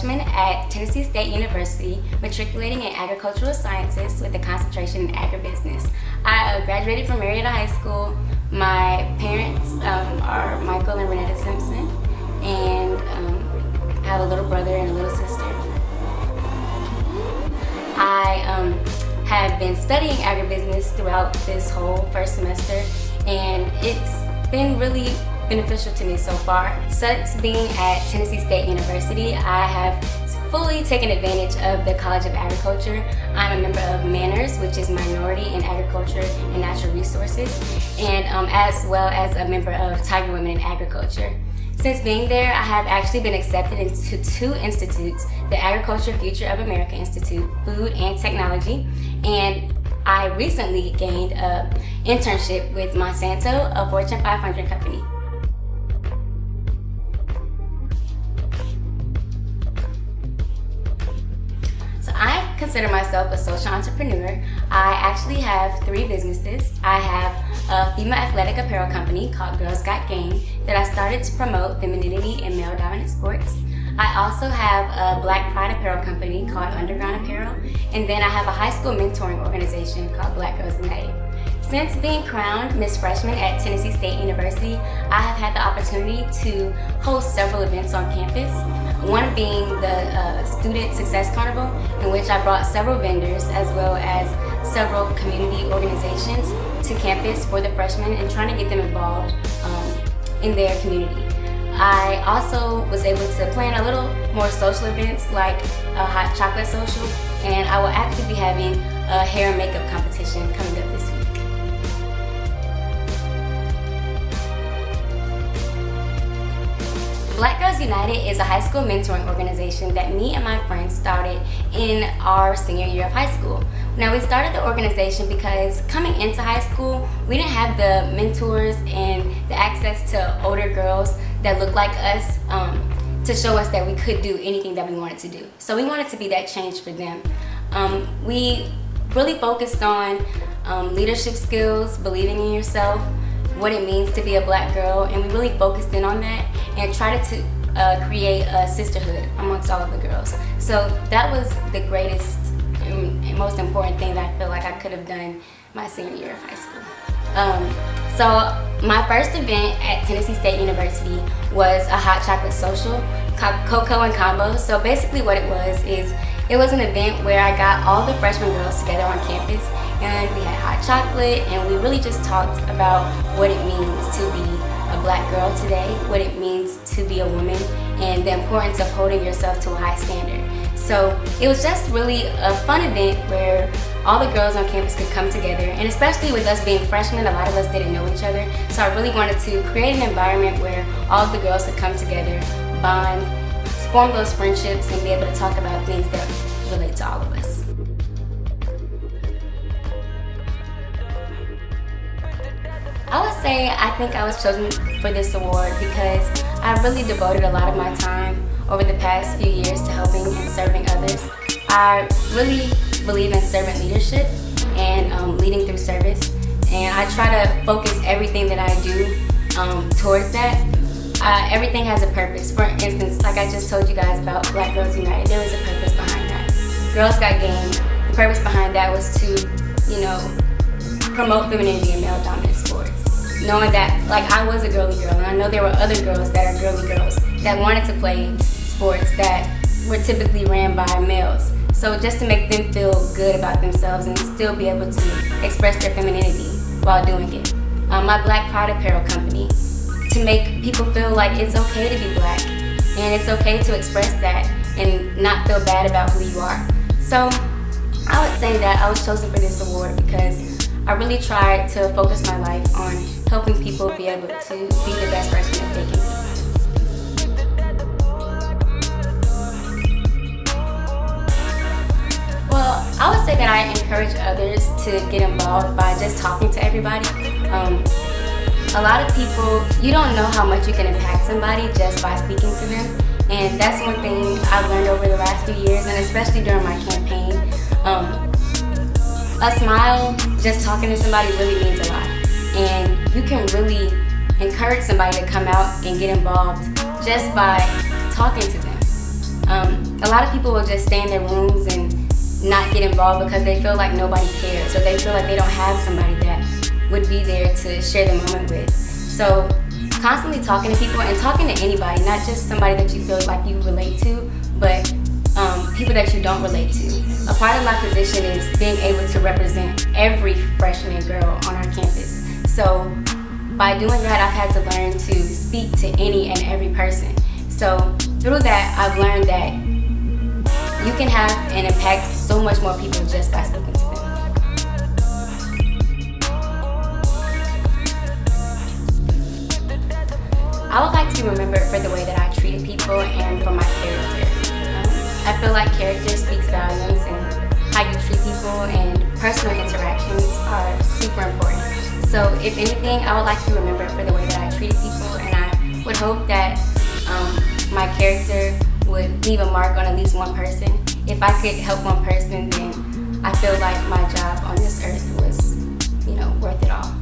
freshman at Tennessee State University, matriculating in agricultural sciences with a concentration in agribusiness. I graduated from Marietta High School. My parents are Michael and Renetta Simpson, and I have a little brother and a little sister. I have been studying agribusiness throughout this whole first semester, and it's been really beneficial to me so far. Since being at Tennessee State University, I have fully taken advantage of the College of Agriculture. I'm a member of Manners, which is Minority in Agriculture and Natural Resources, and as well as a member of Tiger Women in Agriculture. Since being there, I have actually been accepted into 2 institutes, the Agriculture Future of America Institute, Food and Technology, and I recently gained an internship with Monsanto, a Fortune 500 company. I consider myself a social entrepreneur. I actually have 3 businesses. I have a female athletic apparel company called Girls Got Game that I started to promote femininity in male-dominant sports. I also have a Black Pride apparel company called Underground Apparel, and then I have a high school mentoring organization called Black Girls United. Since being crowned Miss Freshman at Tennessee State University, I have had the opportunity to host several events on campus, one being the Student Success Carnival, in which I brought several vendors as well as several community organizations to campus for the freshmen and trying to get them involved in their community. I also was able to plan a little more social events like a hot chocolate social, and I will actually be having a hair and makeup competition coming up this week. Black Girls United is a high school mentoring organization that me and my friends started in our senior year of high school. Now, we started the organization because coming into high school, we didn't have the mentors and the access to older girls that looked like us to show us that we could do anything that we wanted to do. So we wanted to be that change for them. We really focused on leadership skills, believing in yourself, what it means to be a Black girl, and we really focused in on that and tried to create a sisterhood amongst all of the girls. So that was the greatest and most important thing that I feel like I could have done my senior year of high school. So my first event at Tennessee State University was a hot chocolate social called Cocoa and Combo. So basically what it was an event where I got all the freshman girls together on campus, and we had hot chocolate, and we really just talked about what it means to be a Black girl today, what it means to be a woman, and the importance of holding yourself to a high standard. So it was just really a fun event where all the girls on campus could come together, and especially with us being freshmen, a lot of us didn't know each other. So I really wanted to create an environment where all of the girls could come together, bond, form those friendships, and be able to talk about things that relate to all of us. I would say I think I was chosen for this award because I really devoted a lot of my time over the past few years to helping and serving others. I really believe in servant leadership and leading through service, and I try to focus everything that I do towards that. Everything has a purpose. For instance, like I just told you guys about Black Girls United, there was a purpose behind that. Girls Got Game, the purpose behind that was to, promote femininity in male-dominant sports. Knowing that, like, I was a girly girl, and I know there were other girls that are girly girls that wanted to play sports that were typically ran by males. So just to make them feel good about themselves and still be able to express their femininity while doing it. My Black Pride apparel company, to make people feel like it's okay to be Black, and it's okay to express that and not feel bad about who you are. So I would say that I was chosen for this award because I really tried to focus my life on helping people be able to be the best person that they can be. Well, I would say that I encourage others to get involved by just talking to everybody. A lot of people, you don't know how much you can impact somebody just by speaking to them. And that's one thing I've learned over the last few years, and especially during my campaign. A smile, just talking to somebody really means a lot. And you can really encourage somebody to come out and get involved just by talking to them. a lot of people will just stay in their rooms and not get involved because they feel like nobody cares, or they feel like they don't have somebody that would be there to share the moment with. So constantly talking to people and talking to anybody, not just somebody that you feel like you relate to, but people that you don't relate to. A part of my position is being able to represent every freshman girl on our campus. So by doing that, I've had to learn to speak to any and every person. So through that, I've learned that you can have and impact so much more people just by speaking to them. I would like to be remembered for the way that I treated people and for my character. I feel like character speaks volumes, and how you treat people and personal interactions are super important. So if anything, I would like to be remembered for the way that I treated people, and I would hope that my character would leave a mark on at least one person. If I could help one person, then I feel like my job on this earth was, worth it all.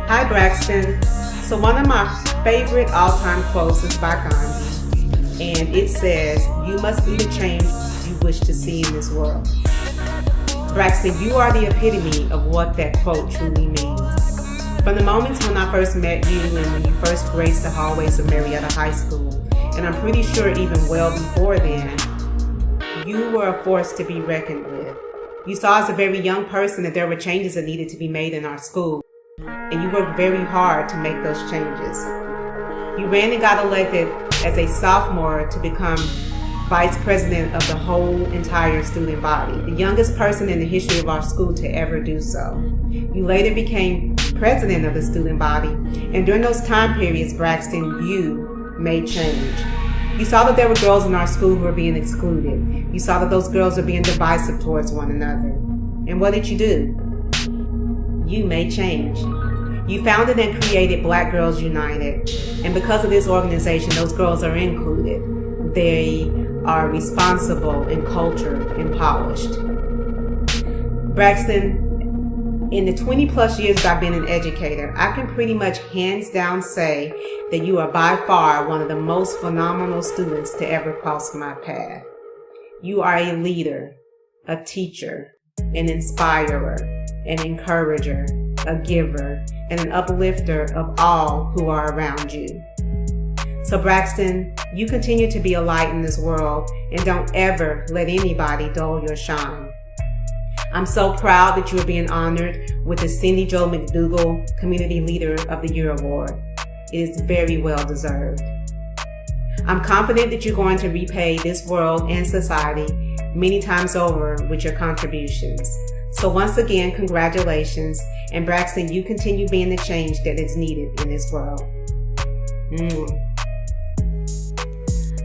Hi Braxton. So one of my favorite all-time quotes is by Gandhi, and it says, "You must be the change you wish to see in this world." Braxton, you are the epitome of what that quote truly means. From the moments when I first met you and when you first graced the hallways of Marietta High School, and I'm pretty sure even well before then, you were a force to be reckoned with. You saw as a very young person that there were changes that needed to be made in our school, and you worked very hard to make those changes. You ran and got elected as a sophomore to become vice president of the whole entire student body, the youngest person in the history of our school to ever do so. You later became president of the student body, and during those time periods, Braxton, you made change. You saw that there were girls in our school who were being excluded. You saw that those girls were being divisive towards one another. And what did you do? You made change. You founded and created Black Girls United, and because of this organization, those girls are included. They are responsible and cultured and polished. Braxton, in the 20 plus years that I've been an educator, I can pretty much hands down say that you are by far one of the most phenomenal students to ever cross my path. You are a leader, a teacher, an inspirer, an encourager, a giver, and an uplifter of all who are around you. So Braxton, you continue to be a light in this world, and don't ever let anybody dull your shine. I'm so proud that you are being honored with the Cindy Jan McDougald Community Leader of the Year Award. It is very well deserved. I'm confident that you're going to repay this world and society many times over with your contributions. So once again, congratulations. And Braxton, you continue being the change that is needed in this world.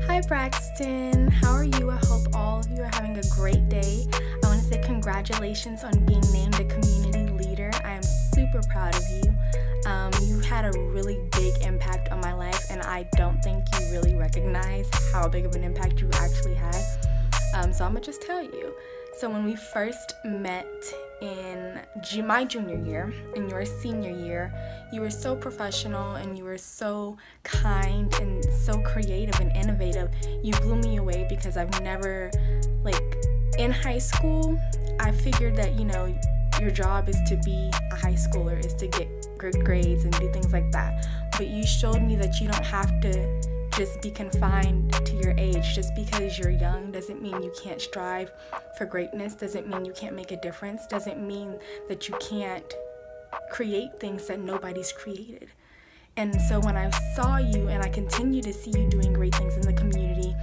Hi Braxton, how are you? I hope all of you are having a great day. I want to say congratulations on being named a community leader. I am super proud of you. You had a really big impact on my life, and I don't think you really recognize how big of an impact you actually had. So I'm gonna just tell you. So when we first met in my junior year, in your senior year, you were so professional and you were so kind and so creative and innovative. You blew me away because I've never, in high school, I figured that, your job is to be a high schooler, is to get good grades and do things like that. But you showed me that you don't have to just be confined to your age. Just because you're young doesn't mean you can't strive for greatness, doesn't mean you can't make a difference, doesn't mean that you can't create things that nobody's created. And so when I saw you, and I continue to see you doing great things in the community,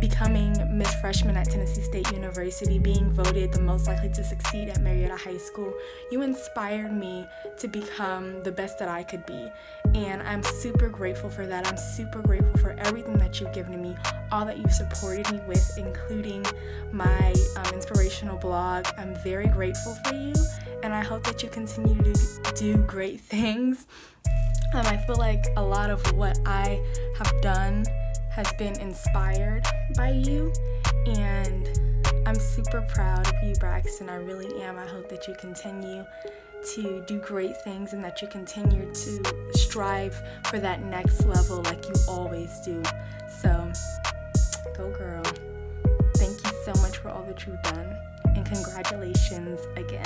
becoming Miss Freshman at Tennessee State University, being voted the most likely to succeed at Marietta High School, you inspired me to become the best that I could be. And I'm super grateful for that. I'm super grateful for everything that you've given to me, all that you've supported me with, including my inspirational blog. I'm very grateful for you, and I hope that you continue to do great things. I feel like a lot of what I have done has been inspired by you, and I'm super proud of you, Braxton. I really am. I hope that you continue to do great things and that you continue to strive for that next level like you always do. So, go girl. Thank you so much for all that you've done, and congratulations again.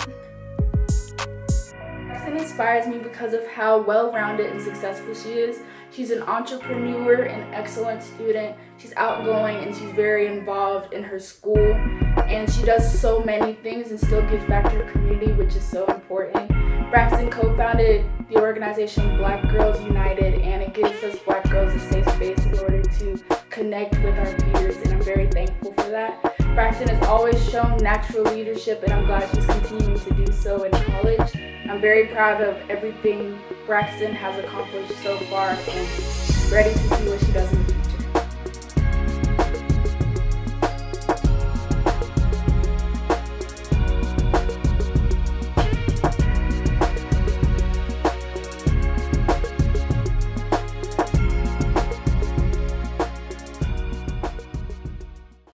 Braxton inspires me because of how well-rounded and successful she is. She's an entrepreneur, an excellent student. She's outgoing and she's very involved in her school. And she does so many things and still gives back to her community, which is so important. Braxton co-founded the organization Black Girls United, and it gives us Black girls a safe space in order to connect with our peers, and I'm very thankful for that. Braxton has always shown natural leadership, and I'm glad she's continuing to do so in college. I'm very proud of everything Braxton has accomplished so far and ready to see what she does in the future.